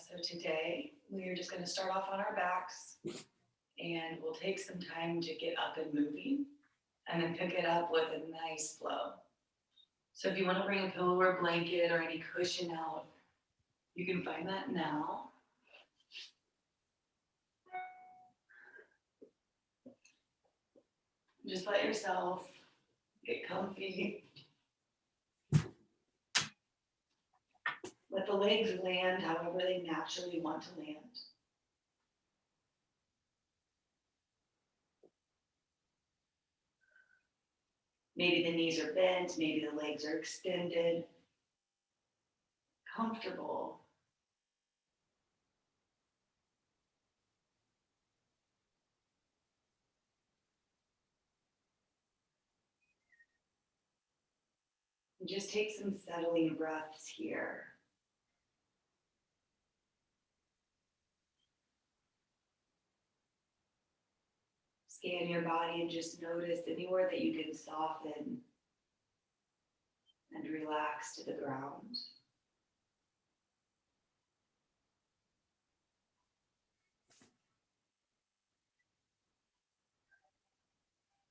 So today we are just going to start off on our backs and we'll take some time to get up and moving and then pick it up with a nice flow. So if you want to bring a pillow or blanket or any cushion out, you can find that now. Just let yourself get comfy. Let the legs land however they naturally want to land. Maybe the knees are bent, maybe the legs are extended. Comfortable. And just take some settling breaths here. Scan your body and just notice anywhere that you can soften and relax to the ground.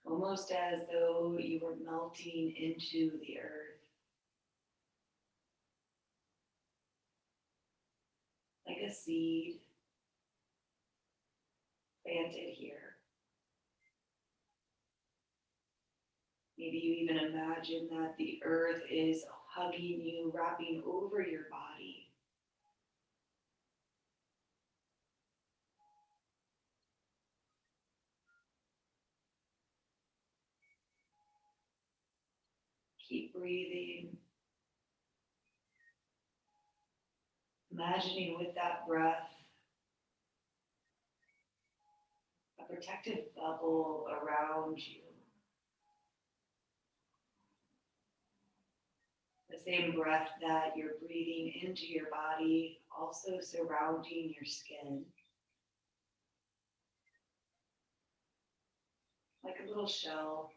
Almost as though you were melting into the earth. Like a seed planted here. Maybe you even imagine that the earth is hugging you, wrapping over your body. Keep breathing. Imagining with that breath a protective bubble around you. The same breath that you're breathing into your body, also surrounding your skin. Like a little shell.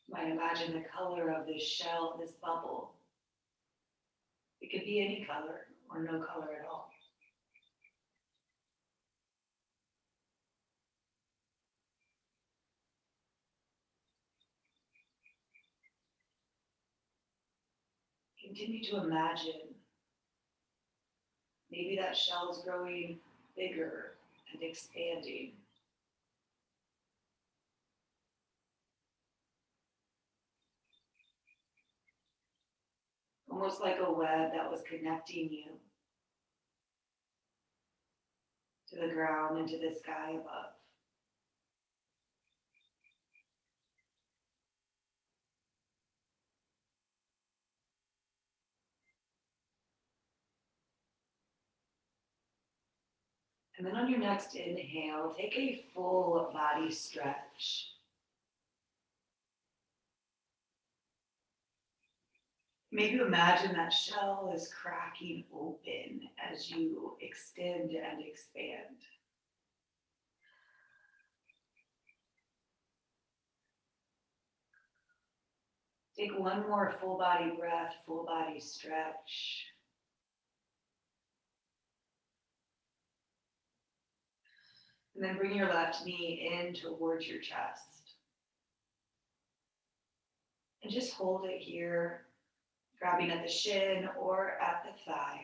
You might imagine the color of this shell, this bubble. It could be any color or no color at all. Continue to imagine. Maybe that shell is growing bigger and expanding. Almost like a web that was connecting you to the ground and to the sky above. And then on your next inhale, take a full body stretch. Maybe imagine that shell is cracking open as you extend and expand. Take one more full body breath, full body stretch. And then bring your left knee in towards your chest. And just hold it here, grabbing at the shin or at the thigh.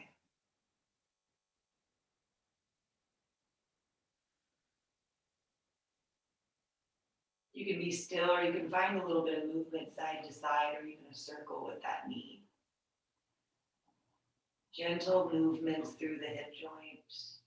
You can be still, or you can find a little bit of movement side to side, or even a circle with that knee. Gentle movements through the hip joints.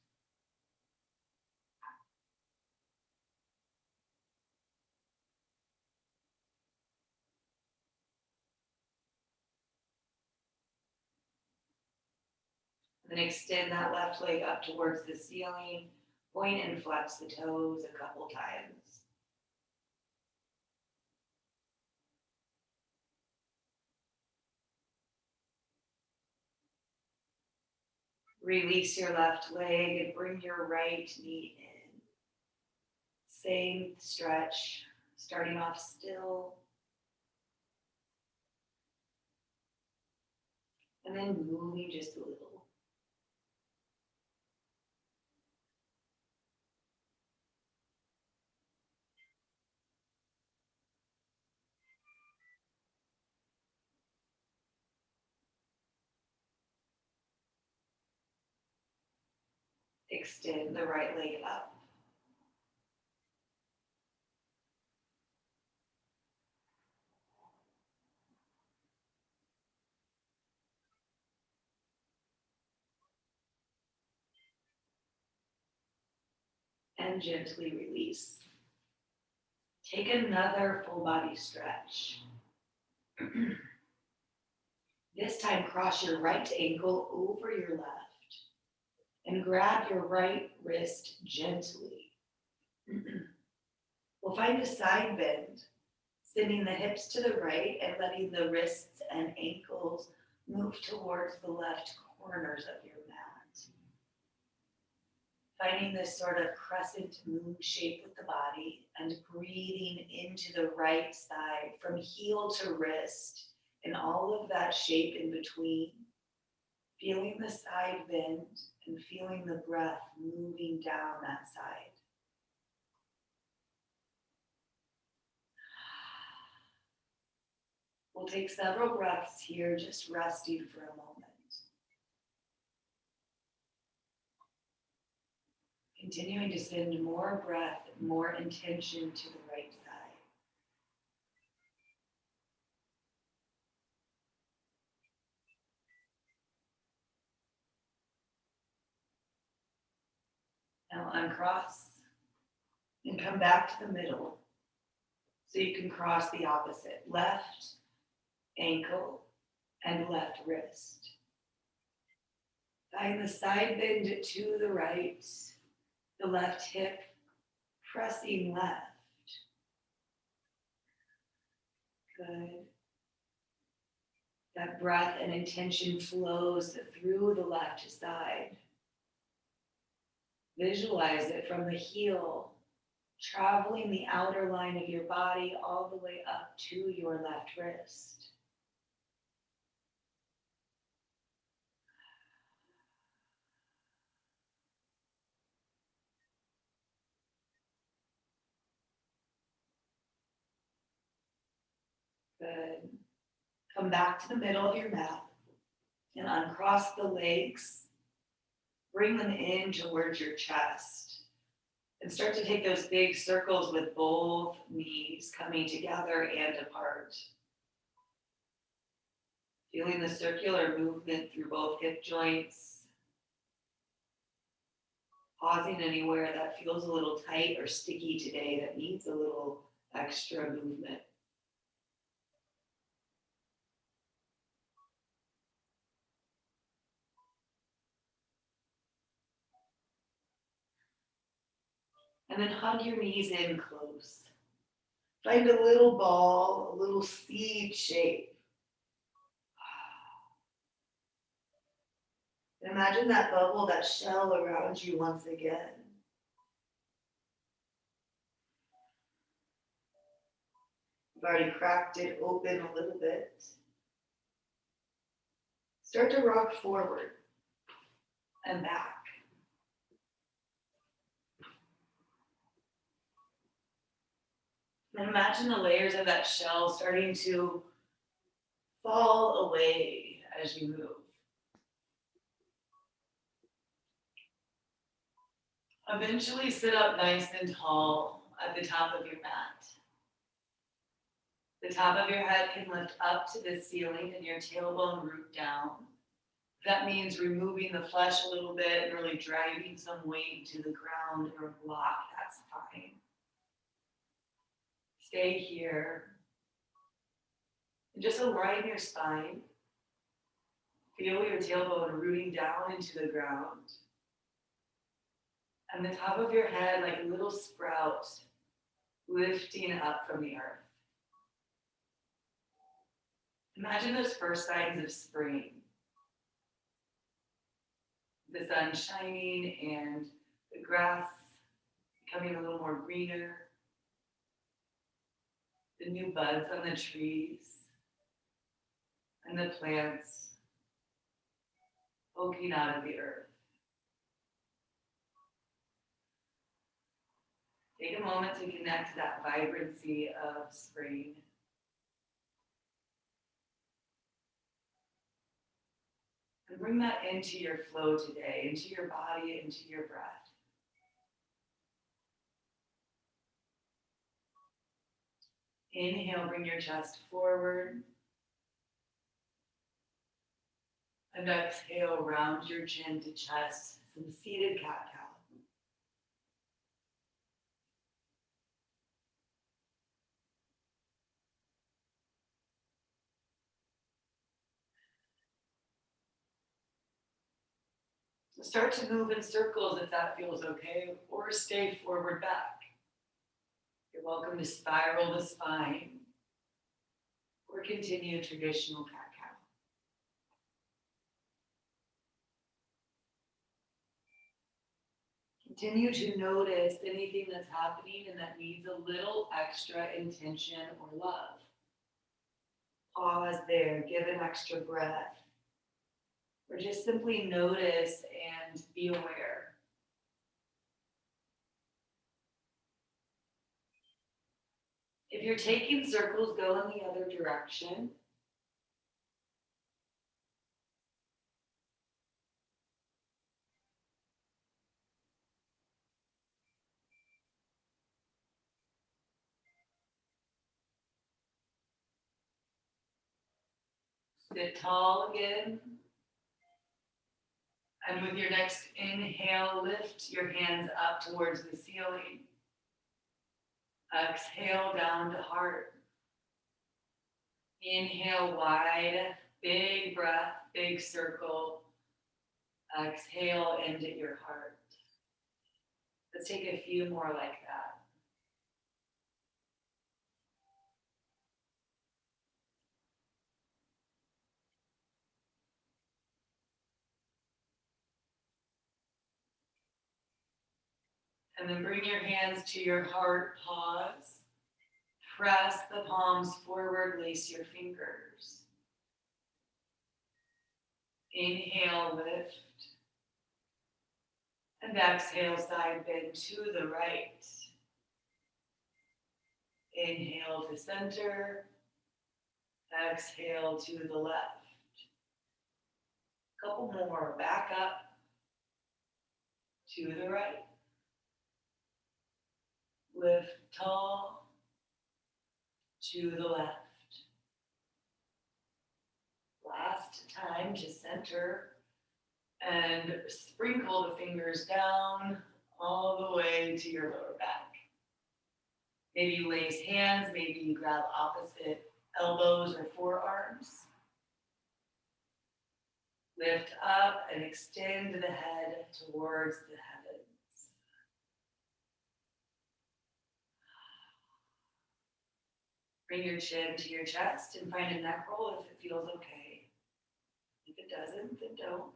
Then extend that left leg up towards the ceiling. Point and flex the toes a couple times. Release your left leg and bring your right knee in. Same stretch, starting off still. And then moving just a little. Extend the right leg up. And gently release. Take another full body stretch. This time, cross your right ankle over your left and grab your right wrist gently. We'll find a side bend, sending the hips to the right and letting the wrists and ankles move towards the left corners of your mat. Finding this sort of crescent moon shape with the body and breathing into the right side from heel to wrist and all of that shape in between. Feeling the side bend and feeling the breath moving down that side. We'll take several breaths here, just resting for a moment. Continuing to send more breath, more intention to the right side. Now uncross and come back to the middle so you can cross the opposite, left ankle and left wrist. Find the side bend to the right, the left hip pressing left. Good. That breath and intention flows through the left side. Visualize it from the heel, traveling the outer line of your body all the way up to your left wrist. Good. Come back to the middle of your mat and uncross the legs. Bring them in towards your chest. And start to take those big circles with both knees coming together and apart. Feeling the circular movement through both hip joints. Pausing anywhere that feels a little tight or sticky today that needs a little extra movement. And then hug your knees in close. Find a little ball, a little seed shape. Imagine that bubble, that shell around you once again. You've already cracked it open a little bit. Start to rock forward and back. And imagine the layers of that shell starting to fall away as you move. Eventually sit up nice and tall at the top of your mat. The top of your head can lift up to the ceiling and your tailbone root down. That means removing the flesh a little bit and really driving some weight to the ground or block. That's fine. Stay here. And just align your spine. Feel your tailbone rooting down into the ground. And the top of your head like a little sprout lifting up from the earth. Imagine those first signs of spring. The sun shining and the grass becoming a little more greener. the new buds on the trees, and the plants poking out of the earth. Take a moment to connect to that vibrancy of spring. And bring that into your flow today, into your body, into your breath. Inhale, bring your chest forward. And exhale, round your chin to chest, some seated cat-cow. Start to move in circles if that feels okay, or stay forward back. You're welcome to spiral the spine, or continue traditional cat-cow. Continue to notice anything that's happening and that needs a little extra intention or love. Pause there, give an extra breath, or just simply notice and be aware. If you're taking circles, go in the other direction. Sit tall again. And with your next inhale, lift your hands up towards the ceiling. Exhale down to heart. Inhale wide, big breath, big circle. Exhale, end at your heart. Let's take a few more like that. And then bring your hands to your heart, pause. Press the palms forward, lace your fingers. Inhale, lift. And exhale, side bend to the right. Inhale to center. Exhale to the left. Couple more, back up to the right. Lift tall to the left. Last time to center and sprinkle the fingers down all the way to your lower back. Maybe you lace hands, maybe you grab opposite elbows or forearms. Lift up and extend the head towards the heavens. Bring your chin to your chest and find a neck roll if it feels okay. If it doesn't, then don't.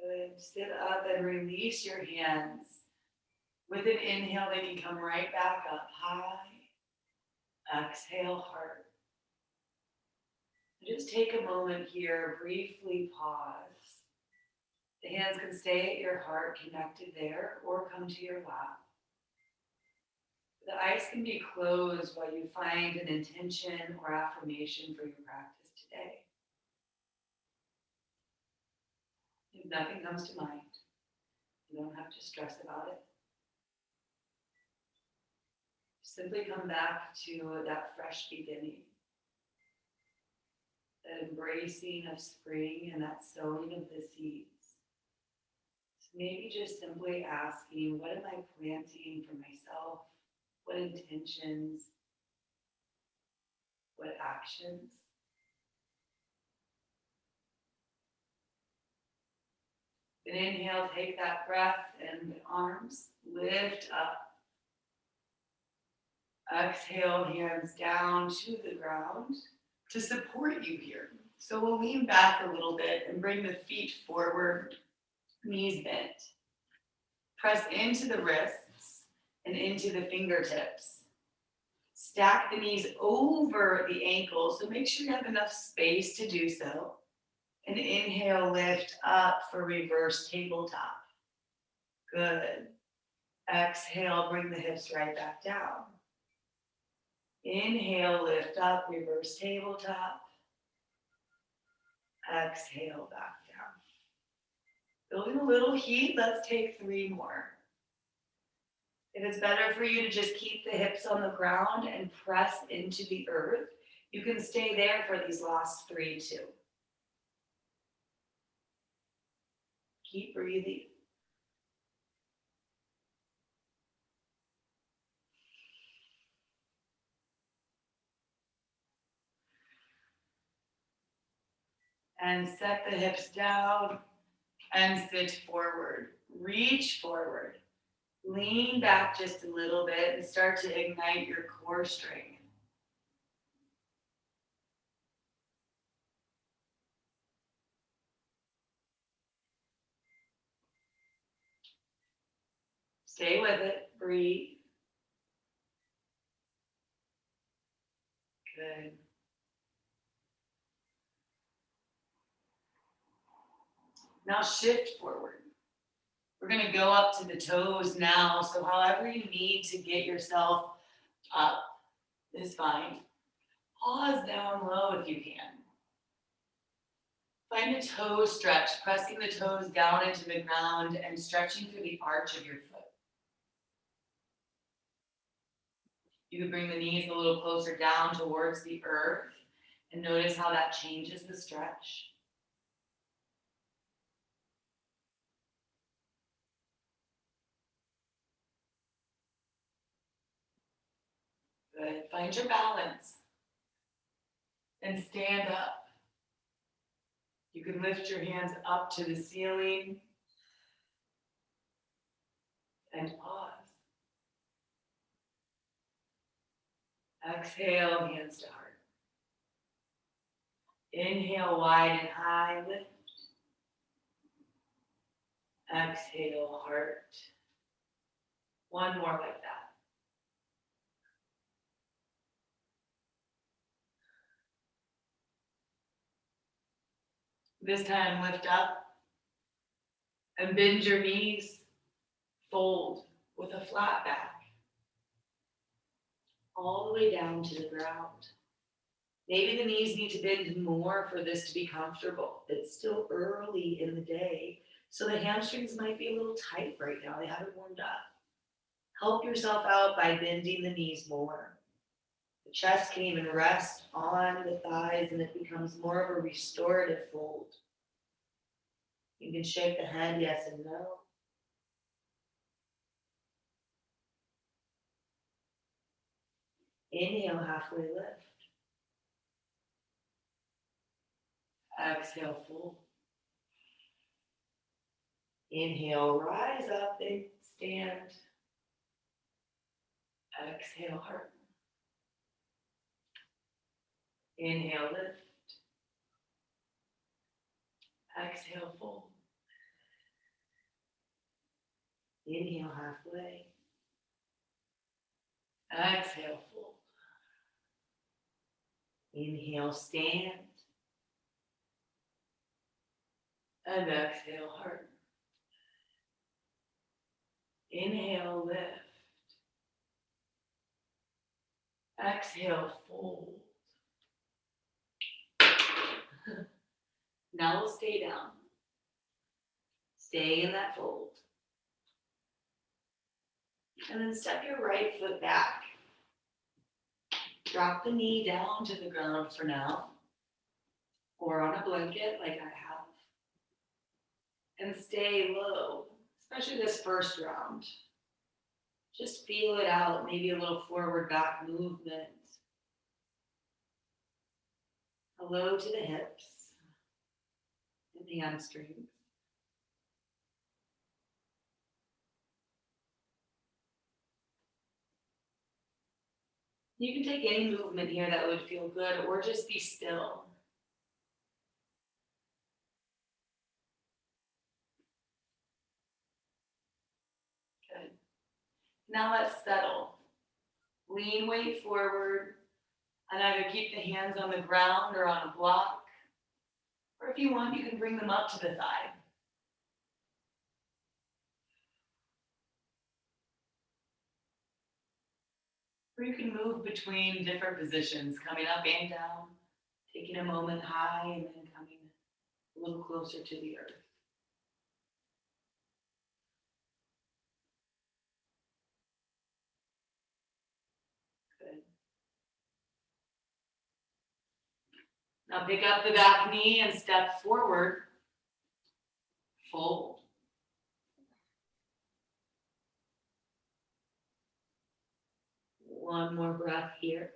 Good. Sit up and release your hands. With an inhale, they can come right back up high. Exhale, heart. Just take a moment here, briefly pause. The hands can stay at your heart, connected there, or come to your lap. The eyes can be closed while you find an intention or affirmation for your practice today. If nothing comes to mind, you don't have to stress about it. Simply come back to that fresh beginning, that embracing of spring and that sowing of the seeds. So maybe just simply asking, what am I planting for myself? What intentions? What actions? Then inhale, take that breath and the arms lift up. Exhale, hands down to the ground to support you here. So we'll lean back a little bit and bring the feet forward, knees bent. Press into the wrists and into the fingertips. Stack the knees over the ankles, so make sure you have enough space to do so. And inhale, lift up for reverse tabletop. Good. Exhale, bring the hips right back down. Inhale, lift up, reverse tabletop. Exhale, back down. Building a little heat, let's take 3 more. If it's better for you to just keep the hips on the ground and press into the earth, you can stay there for these last 3 too. Keep breathing. And set the hips down and sit forward. Reach forward. Lean back just a little bit and start to ignite your core strength. Stay with it. Breathe. Good. Now shift forward. We're going to go up to the toes now. So however you need to get yourself up is fine. Pause down low if you can. Find a toe stretch, pressing the toes down into the ground and stretching through the arch of your foot. You can bring the knees a little closer down towards the earth and notice how that changes the stretch. Good. Find your balance and stand up. You can lift your hands up to the ceiling and pause. Exhale, hands to heart. Inhale, wide and high, lift. Exhale, heart. One more like that. This time, lift up and bend your knees. Fold with a flat back. All the way down to the ground. Maybe the knees need to bend more for this to be comfortable. It's still early in the day, so the hamstrings might be a little tight right now. They haven't warmed up. Help yourself out by bending the knees more. The chest can even rest on the thighs and it becomes more of a restorative fold. You can shake the head yes and no. Inhale, halfway lift. Exhale, fold. Inhale, rise up and stand. Exhale, heart. Inhale, lift. Exhale, fold. Inhale, halfway. Exhale, fold. Inhale, stand. And exhale, heart. Inhale, lift. Exhale, fold. Now we'll stay down. Stay in that fold. And then step your right foot back. Drop the knee down to the ground for now, or on a blanket like I have. And stay low, especially this first round. Just feel it out, maybe a little forward back movement. Hello to the hips and the hamstrings. You can take any movement here that would feel good, or just be still. Now let's settle. Lean weight forward and either keep the hands on the ground or on a block, or if you want, you can bring them up to the thigh. Or you can move between different positions, coming up and down, taking a moment high and then coming a little closer to the earth. Good. Now pick up the back knee and step forward. Fold. One more breath here.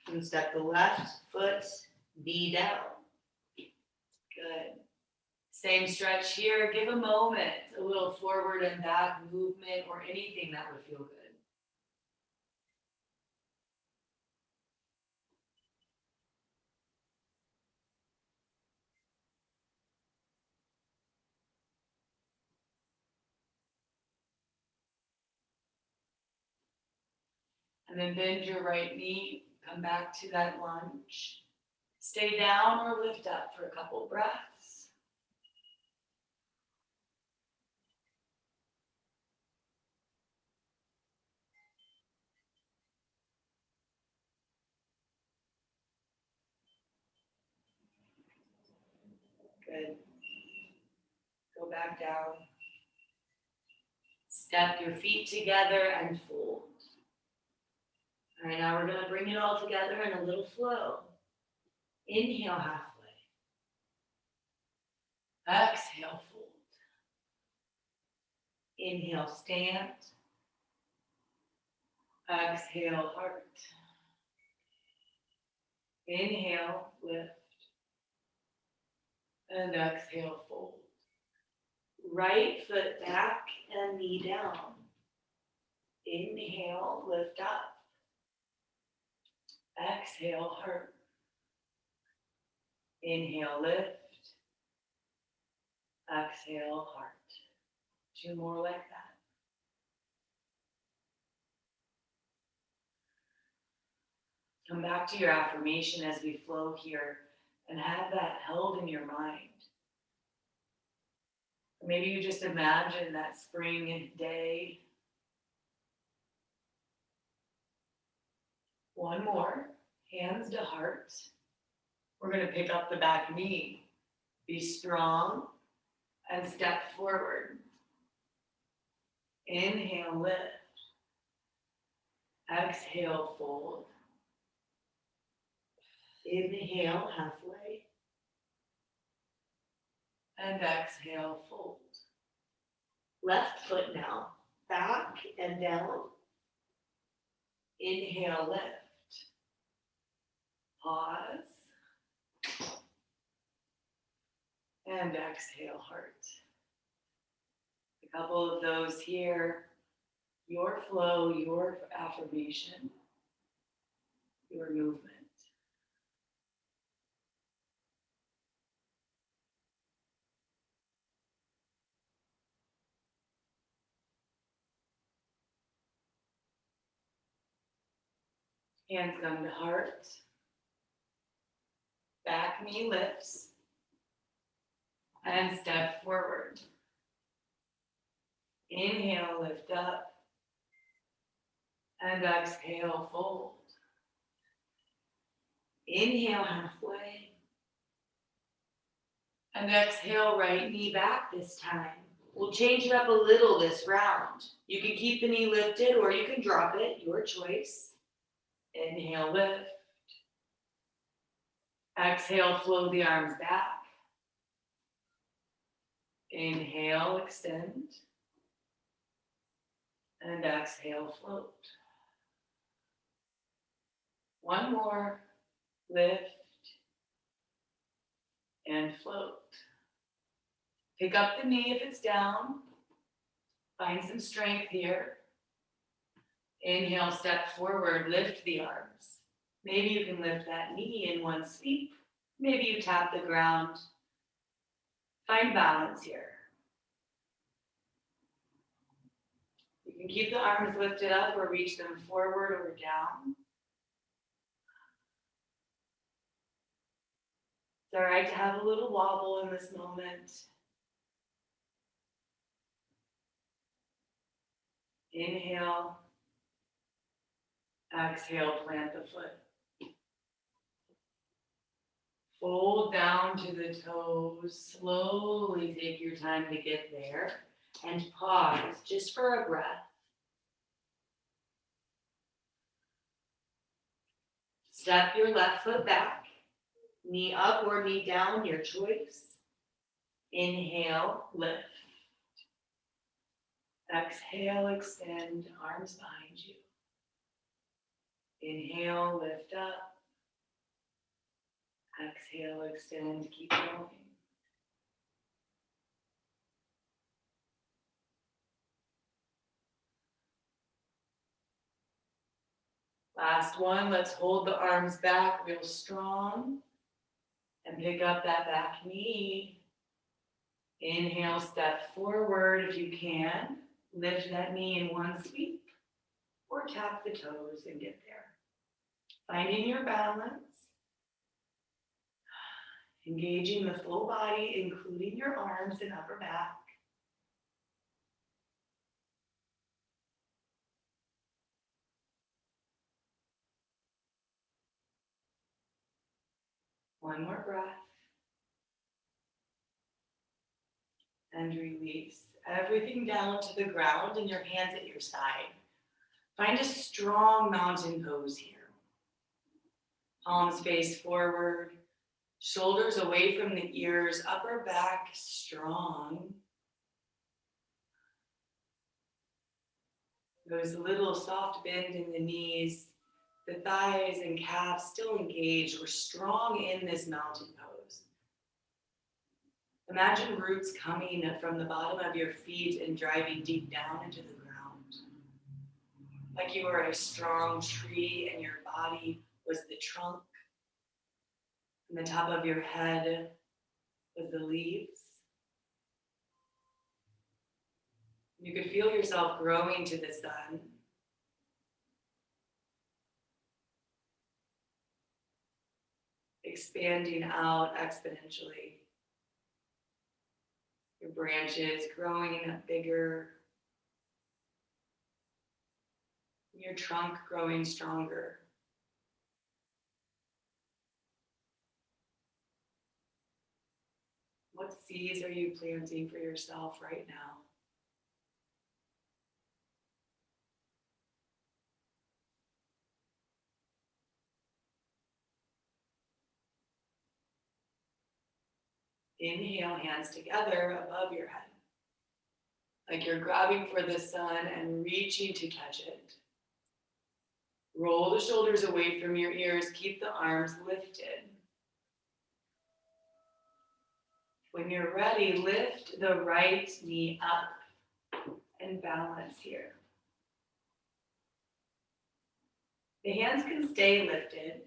And step the left foot, knee down. Good. Same stretch here. Give a moment, a little forward and back movement or anything that would feel good. And then bend your right knee, come back to that lunge. Stay down or lift up for a couple breaths. Good. Go back down. Step your feet together and fold. All right, now we're going to bring it all together in a little flow. Inhale halfway. Exhale, fold. Inhale, stand. Exhale, heart. Inhale, lift. And exhale, fold. Right foot back and knee down. Inhale, lift up. Exhale, heart. Inhale, lift. Exhale, heart. Two more like that. Come back to your affirmation as we flow here and have that held in your mind. Or maybe you just imagine that spring day. One more, hands to heart. We're going to pick up the back knee. Be strong and step forward. Inhale, lift. Exhale, fold. Inhale, halfway. And exhale, fold. Left foot now, back and down. Inhale, lift. Pause. And exhale, heart. A couple of those here. Your flow, your affirmation, your movement. Hands come to heart. Back knee lifts. And step forward. Inhale, lift up. And exhale, fold. Inhale, halfway. And exhale, right knee back this time. We'll change it up a little this round. You can keep the knee lifted or you can drop it, your choice. Inhale, lift. Exhale, flow the arms back. Inhale, extend. And exhale, float. One more, lift and float. Pick up the knee if it's down. Find some strength here. Inhale, step forward, lift the arms. Maybe you can lift that knee in one sweep. Maybe you tap the ground. Find balance here. You can keep the arms lifted up or reach them forward or down. It's all right to have a little wobble in this moment. Inhale. Exhale, plant the foot. Fold down to the toes. Slowly take your time to get there. And pause just for a breath. Step your left foot back. Knee up or knee down, your choice. Inhale, lift. Exhale, extend, arms behind you. Inhale, lift up. Exhale, extend, keep going. Last one, let's hold the arms back real strong and pick up that back knee. Inhale, step forward if you can. Lift that knee in one sweep or tap the toes and get there. Finding your balance. Engaging the full body, including your arms and upper back. One more breath. And release everything down to the ground and your hands at your side. Find a strong mountain pose here. Palms face forward, shoulders away from the ears, upper back strong. There's a little soft bend in the knees, the thighs and calves still engaged. We're strong in this mountain pose. Imagine roots coming from the bottom of your feet and driving deep down into the ground. Like you were a strong tree and your body was the trunk. And the top of your head was the leaves. You could feel yourself growing to the sun. Expanding out exponentially. Your branches growing bigger. Your trunk growing stronger. What seeds are you planting for yourself right now? Inhale, hands together above your head. Like you're grabbing for the sun and reaching to touch it. Roll the shoulders away from your ears. Keep the arms lifted. When you're ready, lift the right knee up and balance here. The hands can stay lifted,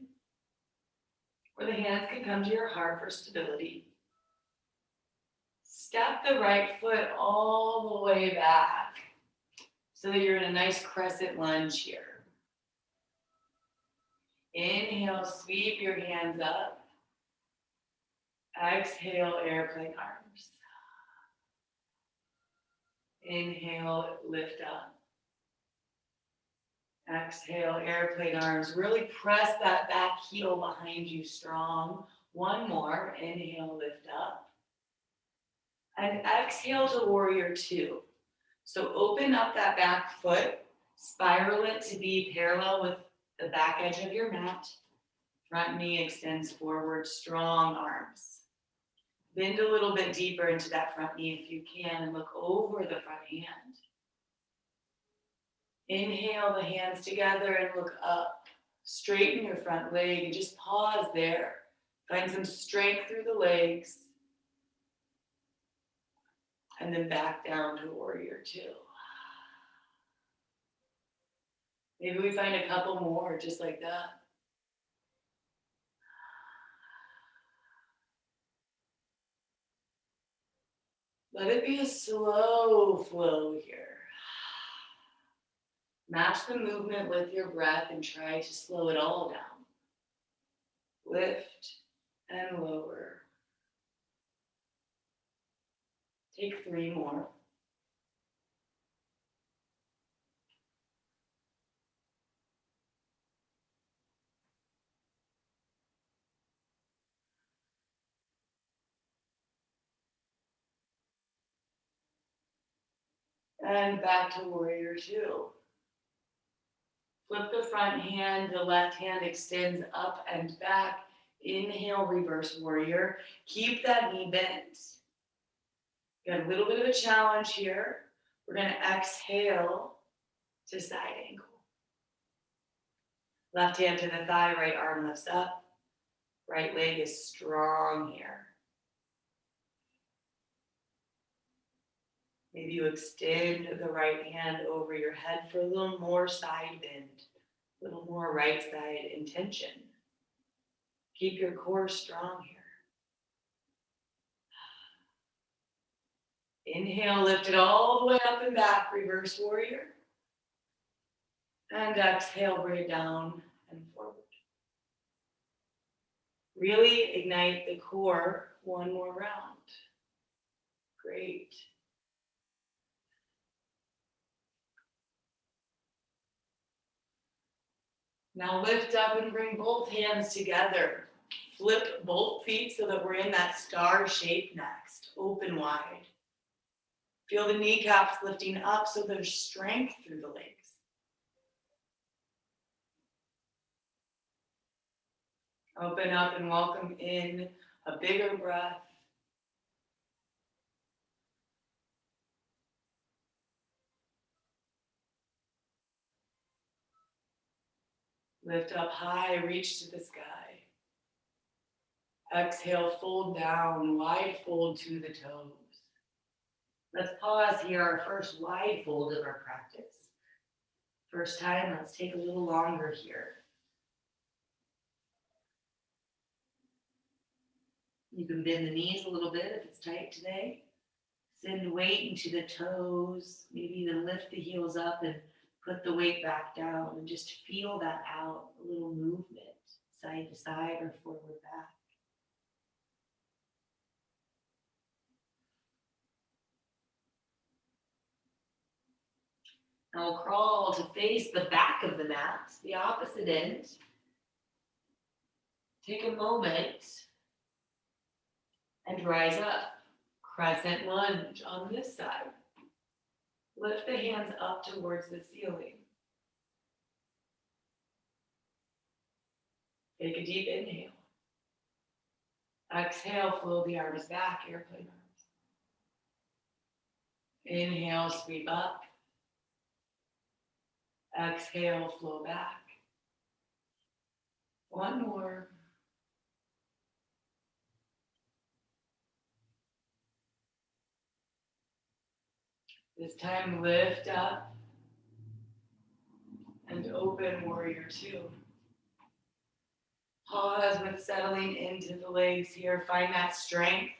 or the hands can come to your heart for stability. Step the right foot all the way back so that you're in a nice crescent lunge here. Inhale, sweep your hands up. Exhale, airplane arms. Inhale, lift up. Exhale, airplane arms. Really press that back heel behind you strong. One more. Inhale, lift up. And exhale to warrior two. So open up that back foot. Spiral it to be parallel with the back edge of your mat. Front knee extends forward. Strong arms. Bend a little bit deeper into that front knee if you can and look over the front hand. Inhale the hands together and look up. Straighten your front leg and just pause there. Find some strength through the legs. And then back down to warrior two. Maybe we find a couple more just like that. Let it be a slow flow here. Match the movement with your breath and try to slow it all down. Lift and lower. Take 3 more. And back to warrior 2. Flip the front hand, the left hand extends up and back. Inhale, reverse warrior. Keep that knee bent. Got a little bit of a challenge here. We're going to exhale to side angle. Left hand to the thigh, right arm lifts up. Right leg is strong here. Maybe you extend the right hand over your head for a little more side bend, a little more right side intention. Keep your core strong here. Inhale, lift it all the way up and back, reverse warrior. And exhale, bring it down and forward. Really ignite the core one more round. Great. Now lift up and bring both hands together. Flip both feet so that we're in that star shape next. Open wide. Feel the kneecaps lifting up so there's strength through the legs. Open up and welcome in a bigger breath. Lift up high, reach to the sky. Exhale, fold down, wide fold to the toes. Let's pause here, our first wide fold of our practice. First time, let's take a little longer here. You can bend the knees a little bit if it's tight today. Send weight into the toes, maybe even lift the heels up and put the weight back down and just feel that out, a little movement, side to side or forward back. Now we'll crawl to face the back of the mat, the opposite end. Take a moment and rise up. Crescent lunge on this side. Lift the hands up towards the ceiling. Take a deep inhale. Exhale, flow the arms back, airplane arms. Inhale, sweep up. Exhale, flow back. One more. This time, lift up and open warrior 2. Pause with settling into the legs here. Find that strength.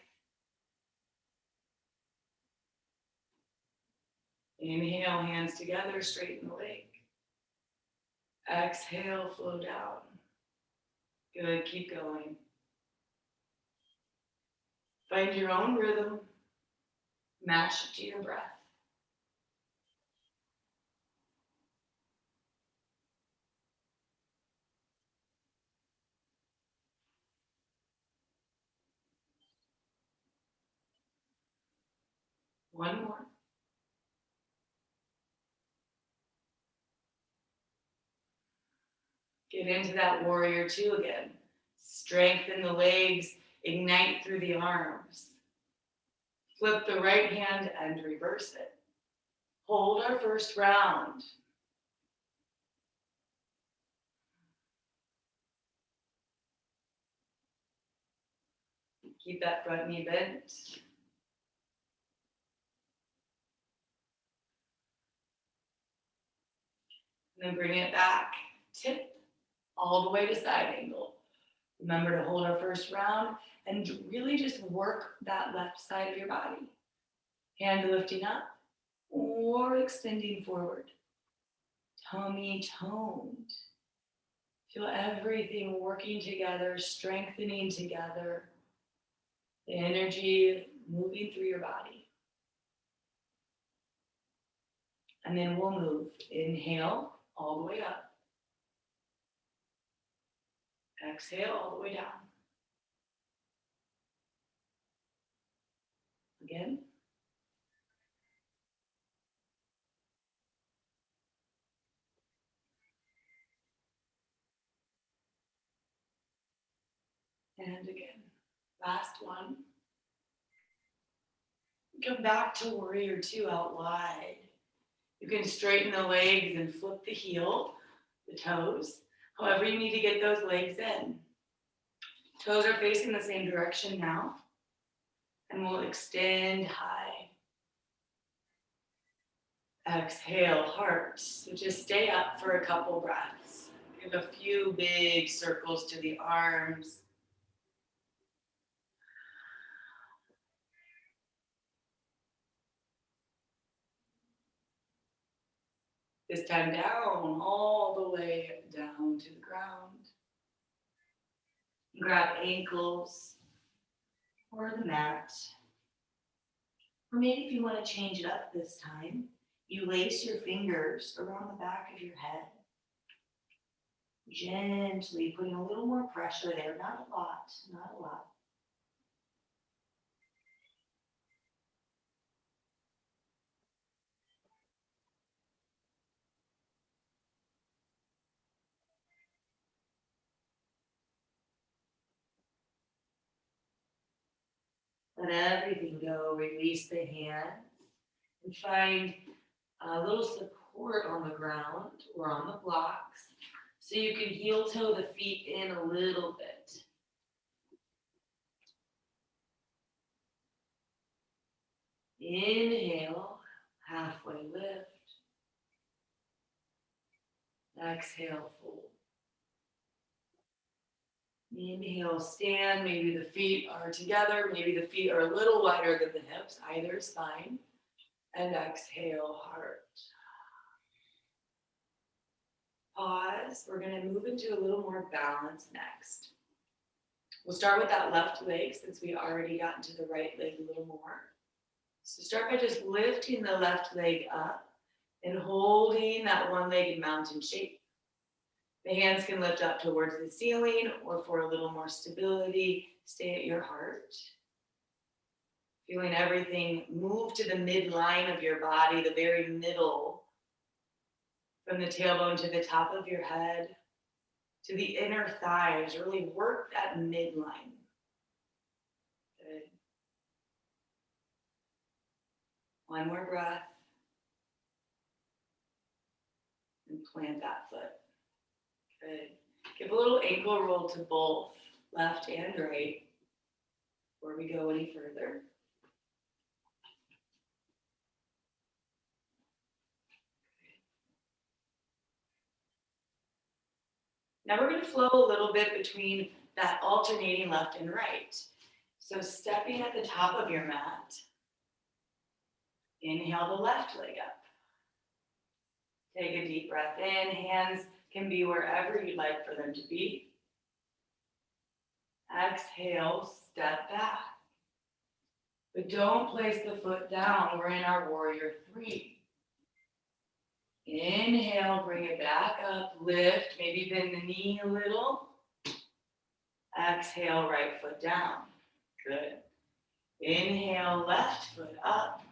Inhale, hands together, straighten the leg. Exhale, flow down. Good, keep going. Find your own rhythm. Match to your breath. One more. Get into that warrior 2 again. Strengthen the legs, ignite through the arms. Flip the right hand and reverse it. Hold our first round. Keep that front knee bent. And then bring it back. Tip all the way to side angle. Remember to hold our first round and really just work that left side of your body. Hand lifting up or extending forward. Tummy toned. Feel everything working together, strengthening together. The energy moving through your body. And then we'll move. Inhale all the way up. Exhale all the way down. Again. And again. Last one. Come back to warrior two out wide. You can straighten the legs and flip the heel, the toes. However you need to get those legs in. Toes are facing the same direction now. And we'll extend high. Exhale, heart. So just stay up for a couple breaths. Give a few big circles to the arms. This time down, all the way down to the ground. Grab ankles or the mat. Or maybe if you want to change it up this time, you lace your fingers around the back of your head. Gently putting a little more pressure there, not a lot, not a lot. Let everything go, release the hands, and find a little support on the ground or on the blocks. So you can heel toe the feet in a little bit. Inhale, halfway lift. Exhale, fold. Inhale, stand. Maybe the feet are together. Maybe the feet are a little wider than the hips. Either is fine. And exhale, heart. Pause. We're going to move into a little more balance next. We'll start with that left leg since we already got into the right leg a little more. So start by just lifting the left leg up and holding that one-legged mountain shape. The hands can lift up towards the ceiling, or for a little more stability, stay at your heart. Feeling everything move to the midline of your body, the very middle, from the tailbone to the top of your head, to the inner thighs. Really work that midline. Good. One more breath. And plant that foot. Good. Give a little ankle roll to both left and right before we go any further. Now we're going to flow a little bit between that alternating left and right. So stepping at the top of your mat, inhale the left leg up. Take a deep breath in. Hands can be wherever you'd like for them to be. Exhale, step back. But don't place the foot down. We're in our warrior three. Inhale, bring it back up, lift, maybe bend the knee a little. Exhale, right foot down. Good. Inhale, left foot up.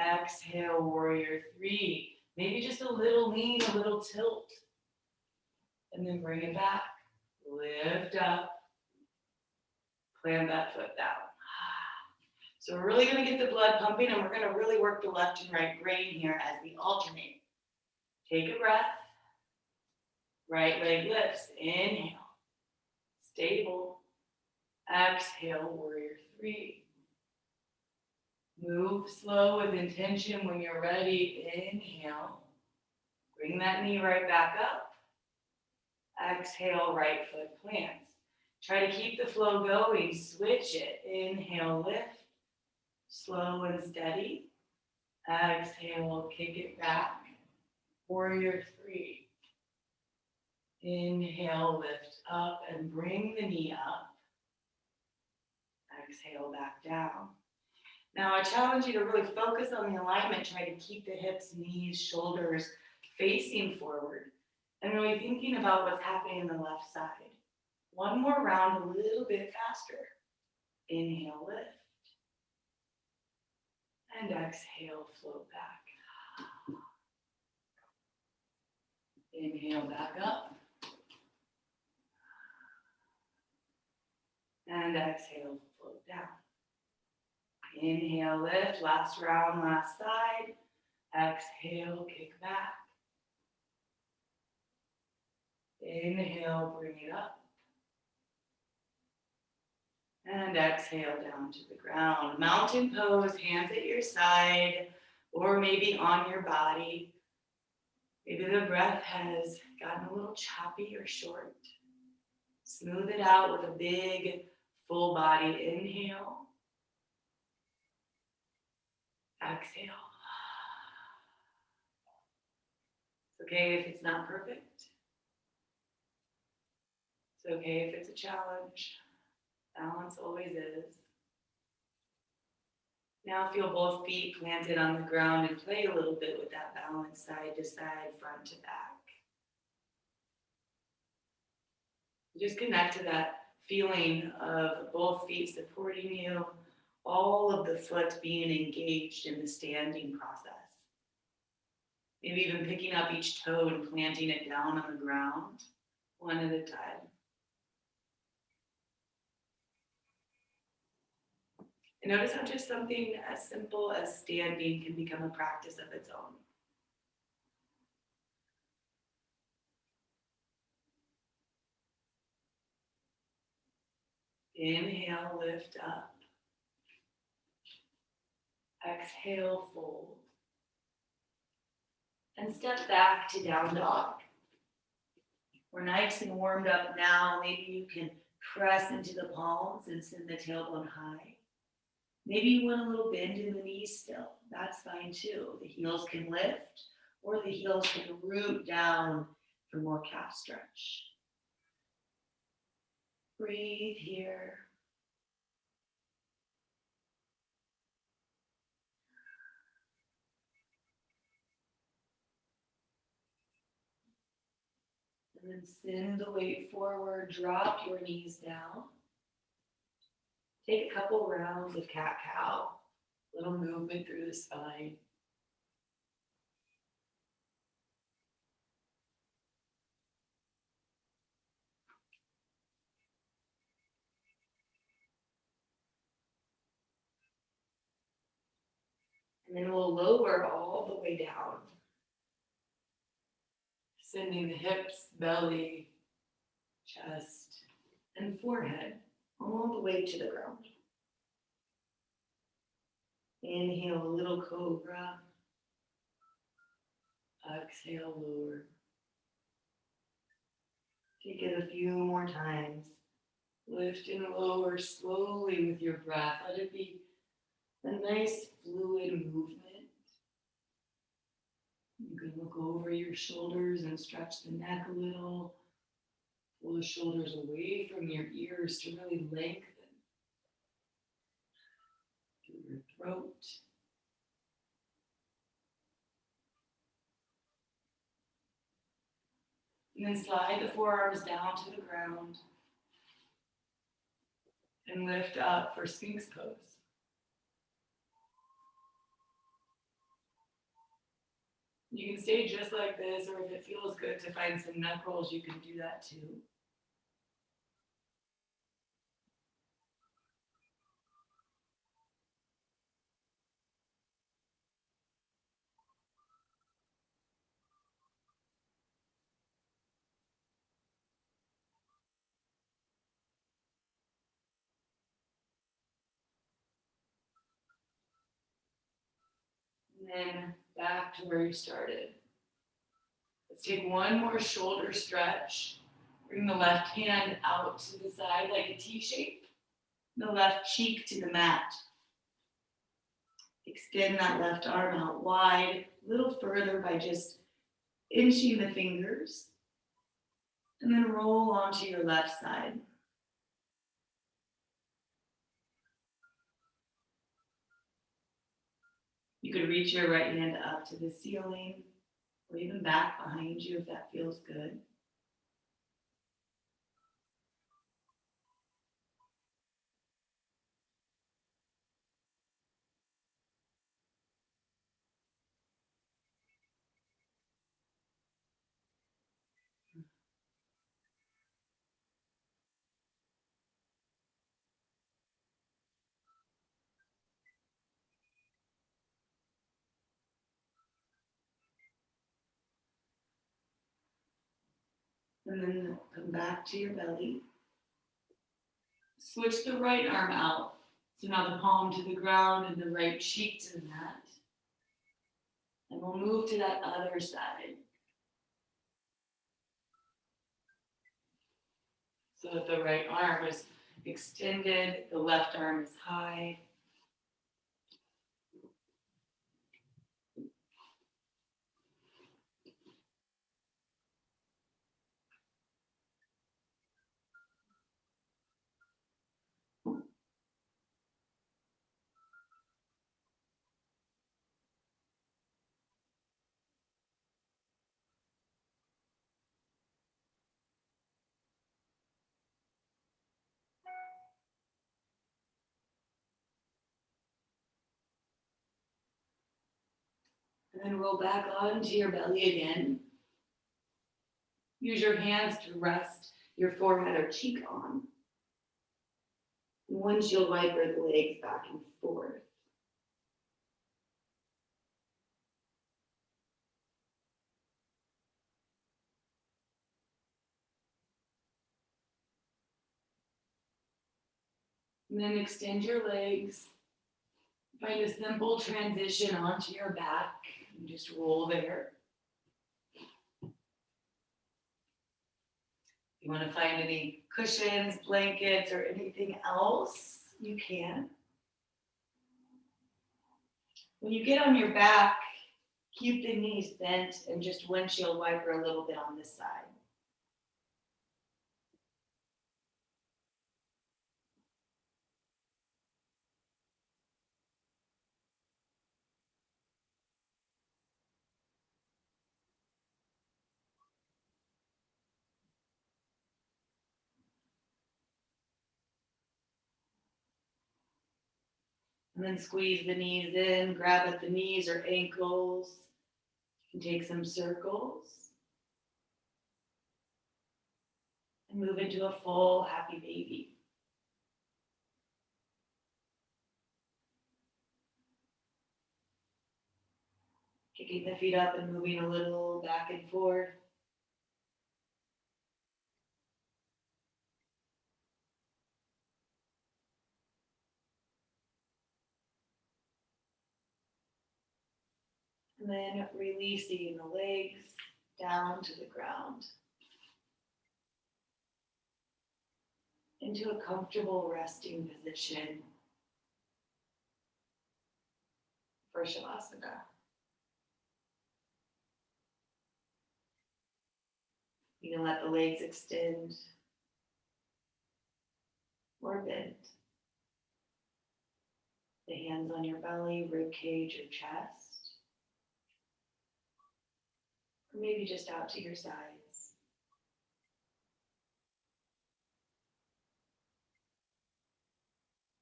Exhale, warrior three. Maybe just a little lean, a little tilt. And then bring it back. Lift up. Plant that foot down. So we're really going to get the blood pumping, and we're going to really work the left and right brain here as we alternate. Take a breath. Right leg lifts. Inhale. Stable. Exhale, warrior three. Move slow with intention when you're ready. Inhale. Bring that knee right back up. Exhale, right foot plants. Try to keep the flow going. Switch it. Inhale, lift. Slow and steady. Exhale, kick it back. Warrior 3. Inhale, lift up and bring the knee up. Exhale, back down. Now I challenge you to really focus on the alignment. Try to keep the hips, knees, shoulders facing forward. And really thinking about what's happening in the left side. One more round, a little bit faster. Inhale, lift. And exhale, float back. Inhale, back up. And exhale, float down. Inhale, lift. Last round, last side. Exhale, kick back. Inhale, bring it up. And exhale down to the ground. Mountain pose, hands at your side, or maybe on your body. Maybe the breath has gotten a little choppy or short. Smooth it out with a big, full body inhale. Exhale. It's okay if it's not perfect. It's okay if it's a challenge. Balance always is. Now feel both feet planted on the ground and play a little bit with that balance side to side, front to back. Just connect to that feeling of both feet supporting you, all of the foot being engaged in the standing process. Maybe even picking up each toe and planting it down on the ground, one at a time. And notice how just something as simple as standing can become a practice of its own. Inhale, lift up. Exhale, fold. And step back to down dog. We're nice and warmed up now. Maybe you can press into the palms and send the tailbone high. Maybe you want a little bend in the knees still. That's fine too. The heels can lift or the heels can root down for more calf stretch. Breathe here. And then send the weight forward. Drop your knees down. Take a couple rounds of cat-cow. Little movement through the spine. And then we'll lower all the way down. Sending the hips, belly, chest, and forehead all the way to the ground. Inhale, a little cobra. Exhale, lower. Take it a few more times. Lift and lower slowly with your breath. Let it be a nice fluid movement. You can look over your shoulders and stretch the neck a little. Pull the shoulders away from your ears to really lengthen through your throat. And then slide the forearms down to the ground and lift up for Sphinx pose. You can stay just like this, or if it feels good to find some neck rolls, you can do that too. And then back to where you started. Let's take one more shoulder stretch. Bring the left hand out to the side like a T shape. The left cheek to the mat. Extend that left arm out wide, a little further by just inching the fingers. And then roll onto your left side. You could reach your right hand up to the ceiling or even back behind you if that feels good. And then come back to your belly. Switch the right arm out. So now the palm to the ground and the right cheek to the mat. And we'll move to that other side. So that the right arm is extended, the left arm is high. And then roll back onto your belly again. Use your hands to rest your forehead or cheek on. Windshield wiper the legs back and forth. And then extend your legs. Find a simple transition onto your back and just roll there. You want to find any cushions, blankets, or anything else, you can. When you get on your back, keep the knees bent and just windshield wiper a little bit on this side. And then squeeze the knees in, grab at the knees or ankles. You can take some circles. And move into a full happy baby. Kicking the feet up and moving a little back and forth. And then releasing the legs down to the ground. Into a comfortable resting position for Shavasana. You can let the legs extend or bend. The hands on your belly, rib cage, or chest. Or maybe just out to your sides.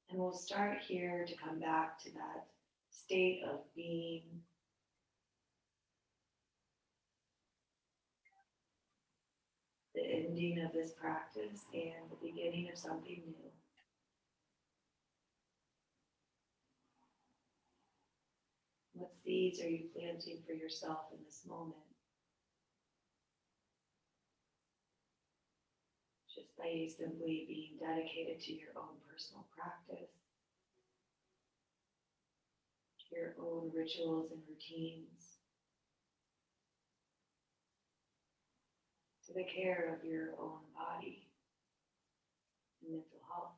And we'll start here to come back to that state of being. The ending of this practice and the beginning of something new. What seeds are you planting for yourself in this moment? Just by simply being dedicated to your own personal practice, to your own rituals and routines, to the care of your own body and mental health.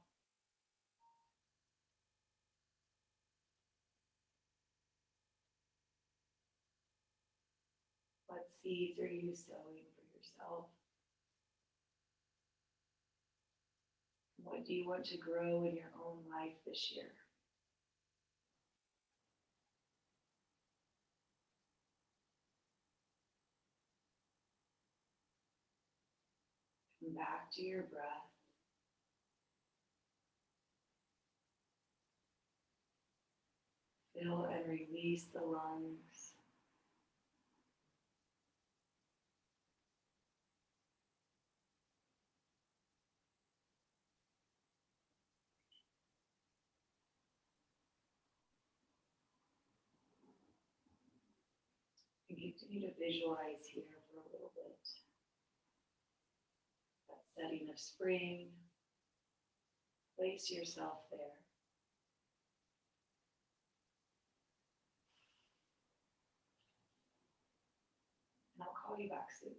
seeds are you sowing for yourself? What do you want to grow in your own life this year? Come back to your breath. Fill and release the lungs. And continue to visualize here for a little bit. That setting of spring. Place yourself there. And I'll call you back soon.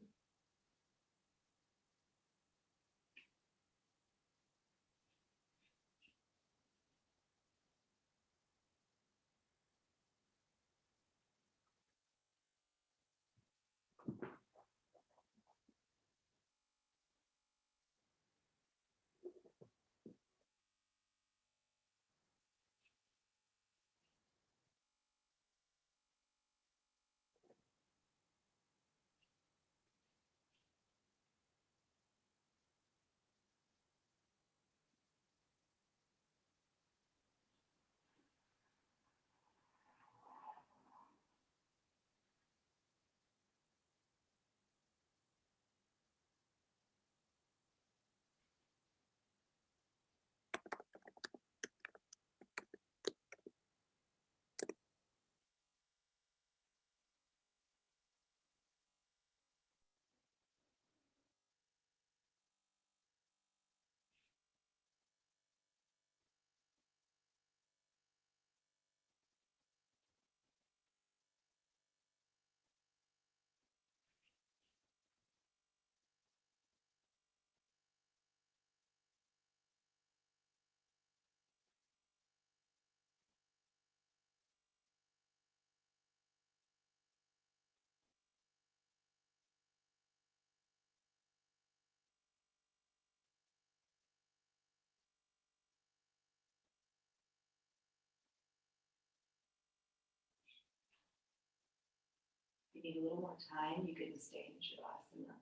If you need a little more time, you can stay in Shavasana.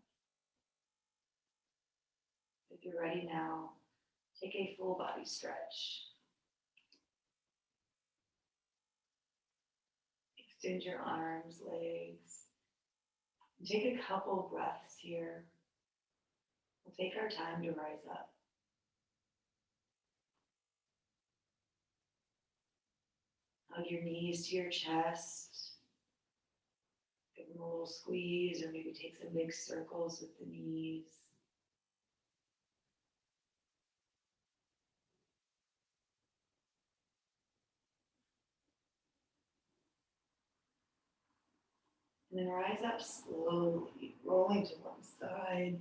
If you're ready now, take a full body stretch. Extend your arms, legs. And take a couple breaths here. We'll take our time to rise up. Hug your knees to your chest. Give them a little squeeze, or maybe take some big circles with the knees. And then rise up slowly, rolling to one side.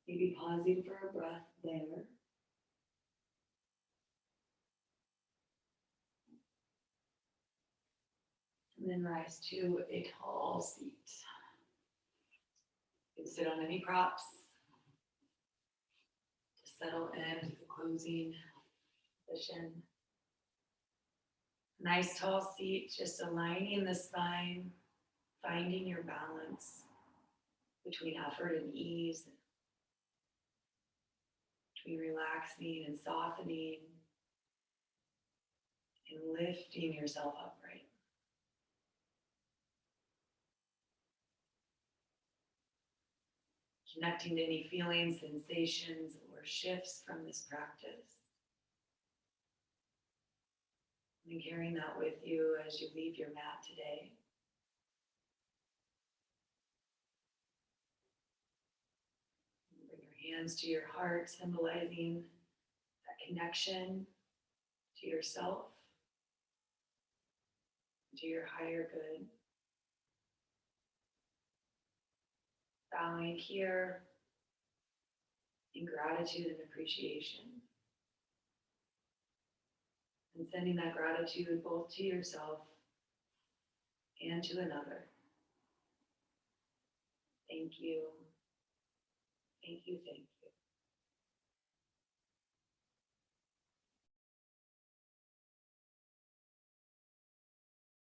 Maybe pausing for a breath there. And then rise to a tall seat. You can sit on any props to settle into the closing position. Nice tall seat, just aligning the spine, finding your balance between effort and ease, between relaxing and softening, and lifting yourself upright. Connecting to any feelings, sensations, or shifts from this practice. And carrying that with you as you leave your mat today. Bring your hands to your heart, symbolizing that connection to yourself, to your higher good. Bowing here in gratitude and appreciation. And sending that gratitude both to yourself and to another. Thank you. Thank you, thank you.